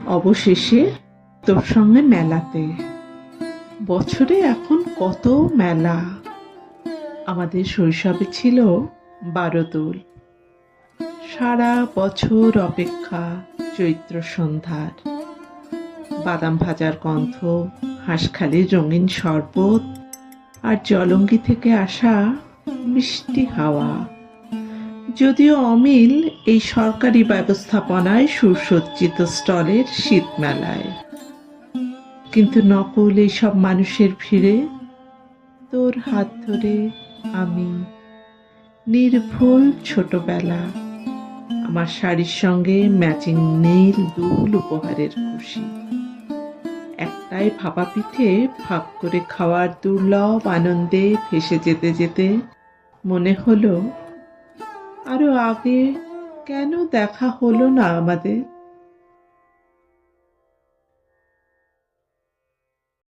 অবশেষে তোর সঙ্গে মেলাতে। বছরে এখন কত মেলা। আমাদের শৈশবে ছিল 12 দোল। সারা বছর অপেক্ষা চৈত্র সন্ধ্যার। বাদাম ভাজার গন্ধ, হাঁসখালির রঙিন শরবত, আর জলঙ্গি থেকে আসা মিষ্টি হাওয়া। যদিও অমিল এই সরকারি ব্যবস্থাপনায় সুসজ্জিত স্টলের শীতমেলায়, কিন্তু নকল এইসব মানুষের ভিড়ে তোর হাত ধরে আমি, নির্ভুল ছোটবেলা, আমার শাড়ির সঙ্গে ম্যাচিং নীল দুল উপহারের খুশি, একটাই ভাপা পিঠে ভাগ করে খাওয়ার দুর্লভ আনন্দে ভেসে যেতে যেতে মনে হলো, আরো আগে কেন দেখা হলো না আমাদের।